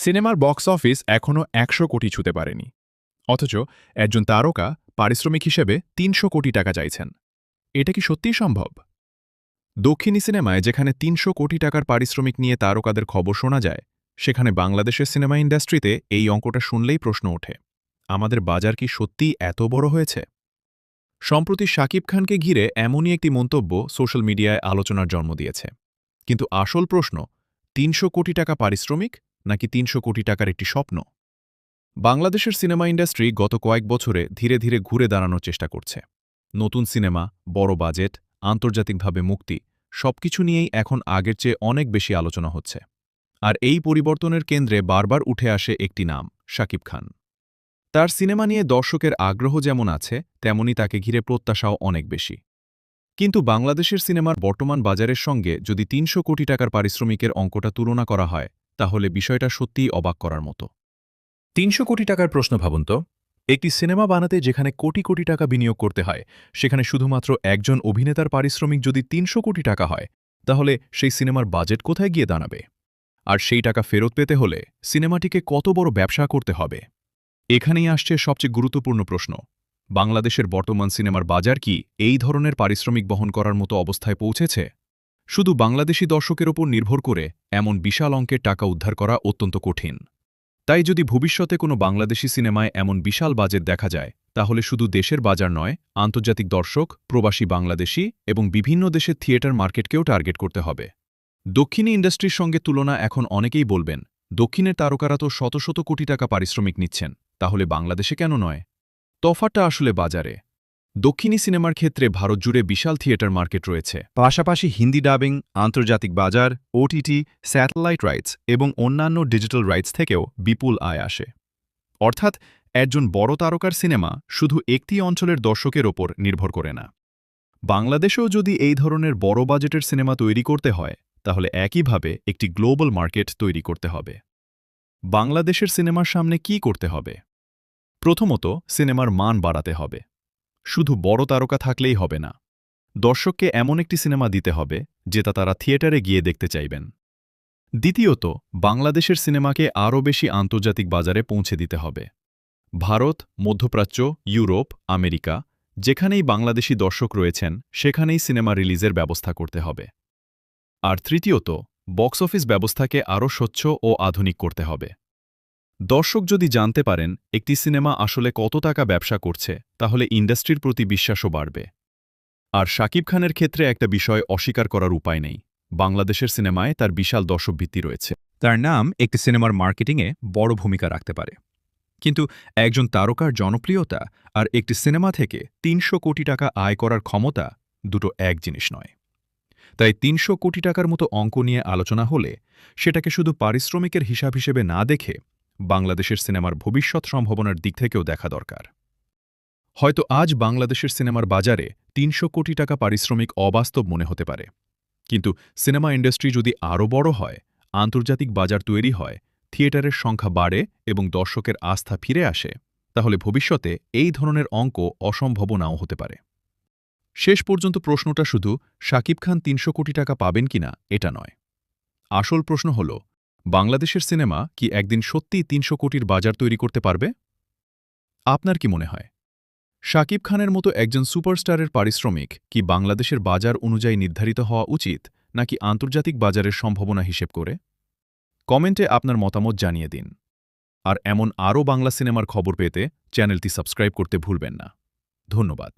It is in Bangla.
সিনেমার বক্স অফিস এখনও ১০০ কোটি ছুঁতে পারেনি। অথচ একজন তারকা পারিশ্রমিক হিসেবে ৩০০ কোটি টাকা চাইছেন। এটা কি সত্যিই সম্ভব? দক্ষিণী সিনেমায় যেখানে ৩০০ কোটি টাকার পারিশ্রমিক নিয়ে তারকাদের খবর শোনা যায়, সেখানে বাংলাদেশের সিনেমা ইন্ডাস্ট্রিতে এই অঙ্কটা শুনলেই প্রশ্ন ওঠে, আমাদের বাজার কি সত্যিই এত বড় হয়েছে? সম্প্রতি শাকিব খানকে ঘিরে এমনই একটি মন্তব্য সোশ্যাল মিডিয়ায় আলোচনার জন্ম দিয়েছে। কিন্তু আসল প্রশ্ন, ৩০০ কোটি টাকা পারিশ্রমিক নাকি ৩০০ কোটি টাকার একটি স্বপ্ন? বাংলাদেশের সিনেমা ইন্ডাস্ট্রি গত কয়েক বছরে ধীরে ধীরে ঘুরে দাঁড়ানোর চেষ্টা করছে। নতুন সিনেমা, বড় বাজেট, আন্তর্জাতিকভাবে মুক্তি সবকিছু নিয়েই এখন আগের চেয়ে অনেক বেশি আলোচনা হচ্ছে। আর এই পরিবর্তনের কেন্দ্রে বারবার উঠে আসে একটি নাম, শাকিব খান। তার সিনেমা নিয়ে দর্শকের আগ্রহ যেমন আছে, তেমনি তাকে ঘিরে প্রত্যাশাও অনেক বেশি। কিন্তু বাংলাদেশের সিনেমার বর্তমান বাজারের সঙ্গে যদি ৩০০ কোটি টাকার পারিশ্রমিকের অঙ্কটা তুলনা করা হয়, তাহলে বিষয়টা সত্যিই অবাক করার মতো। ৩০০ কোটি টাকার প্রশ্ন ভাবুন তো। একটি সিনেমা বানাতে যেখানে কোটি কোটি টাকা বিনিয়োগ করতে হয়, সেখানে শুধুমাত্র একজন অভিনেতার পারিশ্রমিক যদি ৩০০ কোটি টাকা হয়, তাহলে সেই সিনেমার বাজেট কোথায় গিয়ে দাঁড়াবে? আর সেই টাকা ফেরত পেতে হলে সিনেমাটিকে কত বড় ব্যবসা করতে হবে? এখানেই আসছে সবচেয়ে গুরুত্বপূর্ণ প্রশ্ন, বাংলাদেশের বর্তমান সিনেমার বাজার কি এই ধরনের পারিশ্রমিক বহন করার মতো অবস্থায় পৌঁছেছে? শুধু বাংলাদেশি দর্শকের ওপর নির্ভর করে এমন বিশাল অঙ্কের টাকা উদ্ধার করা অত্যন্ত কঠিন। তাই যদি ভবিষ্যতে কোনো বাংলাদেশি সিনেমায় এমন বিশাল বাজেট দেখা যায়, তাহলে শুধু দেশের বাজার নয়, আন্তর্জাতিক দর্শক, প্রবাসী বাংলাদেশি এবং বিভিন্ন দেশের থিয়েটার মার্কেটকেও টার্গেট করতে হবে। দক্ষিণী ইন্ডাস্ট্রির সঙ্গে তুলনা এখন অনেকেই বলবেন, দক্ষিণের তারকারা তো শত শত কোটি টাকা পারিশ্রমিক নিচ্ছেন, তাহলে বাংলাদেশে কেন নয়? তফাৎটা আসলে বাজারে। দক্ষিণী সিনেমার ক্ষেত্রে ভারত জুড়ে বিশাল থিয়েটার মার্কেট রয়েছে, পাশাপাশি হিন্দি ডাবিং, আন্তর্জাতিক বাজার, ওটিটি, স্যাটেলাইট রাইটস এবং অন্যান্য ডিজিটাল রাইটস থেকেও বিপুল আয় আসে। অর্থাৎ একজন বড় তারকার সিনেমা শুধু একটি অঞ্চলের দর্শকের ওপর নির্ভর করে না। বাংলাদেশেও যদি এই ধরনের বড় বাজেটের সিনেমা তৈরি করতে হয়, তাহলে একইভাবে একটি গ্লোবাল মার্কেট তৈরি করতে হবে। বাংলাদেশের সিনেমার সামনে কি করতে হবে? প্রথমত, সিনেমার মান বাড়াতে হবে। শুধু বড় তারকা থাকলেই হবে না, দর্শককে এমন একটি সিনেমা দিতে হবে যেটা তারা থিয়েটারে গিয়ে দেখতে চাইবেন। দ্বিতীয়ত, বাংলাদেশের সিনেমাকে আরও বেশি আন্তর্জাতিক বাজারে পৌঁছে দিতে হবে। ভারত, মধ্যপ্রাচ্য, ইউরোপ, আমেরিকা, যেখানেই বাংলাদেশি দর্শক রয়েছেন সেখানেই সিনেমা রিলিজের ব্যবস্থা করতে হবে। আর তৃতীয়ত, বক্স অফিস ব্যবস্থাকে আরও স্বচ্ছ ও আধুনিক করতে হবে। দর্শক যদি জানতে পারেন একটি সিনেমা আসলে কত টাকা ব্যবসা করছে, তাহলে ইন্ডাস্ট্রির প্রতি বিশ্বাসও বাড়বে। আর শাকিব খানের ক্ষেত্রে একটা বিষয় অস্বীকার করার উপায় নেই, বাংলাদেশের সিনেমায় তার বিশাল দর্শকভিত্তি রয়েছে। তার নাম একটি সিনেমার মার্কেটিংয়ে বড় ভূমিকা রাখতে পারে। কিন্তু একজন তারকার জনপ্রিয়তা আর একটি সিনেমা থেকে ৩০০ কোটি টাকা আয় করার ক্ষমতা দুটো এক জিনিস নয়। তাই ৩০০ কোটি টাকার মতো অঙ্ক নিয়ে আলোচনা হলে সেটাকে শুধু পারিশ্রমিকের হিসাব হিসেবে না দেখে বাংলাদেশের সিনেমার ভবিষ্যৎ সম্ভাবনার দিক থেকেও দেখা দরকার। হয়তো আজ বাংলাদেশের সিনেমার বাজারে ৩০০ কোটি টাকা পারিশ্রমিক অবাস্তব মনে হতে পারে, কিন্তু সিনেমা ইন্ডাস্ট্রি যদি আরও বড় হয়, আন্তর্জাতিক বাজার তৈরি হয়, থিয়েটারের সংখ্যা বাড়ে এবং দর্শকের আস্থা ফিরে আসে, তাহলে ভবিষ্যতে এই ধরনের অঙ্ক অসম্ভব নাও হতে পারে। শেষ পর্যন্ত প্রশ্নটা শুধু শাকিব খান ৩০০ কোটি টাকা পাবেন কিনা এটা নয়। আসল প্রশ্ন হল, বাংলাদেশের সিনেমা কি একদিন সত্যিই ৩০০ কোটির বাজার তৈরি করতে পারবে? আপনার কি মনে হয়, শাকিব খানের মতো একজন সুপারস্টারের পারিশ্রমিক কি বাংলাদেশের বাজার অনুযায়ী নির্ধারিত হওয়া উচিত, নাকি আন্তর্জাতিক বাজারের সম্ভাবনা হিসেব করে? কমেন্টে আপনার মতামত জানিয়ে দিন। আর এমন আরও বাংলা সিনেমার খবর পেতে চ্যানেলটি সাবস্ক্রাইব করতে ভুলবেন না। ধন্যবাদ।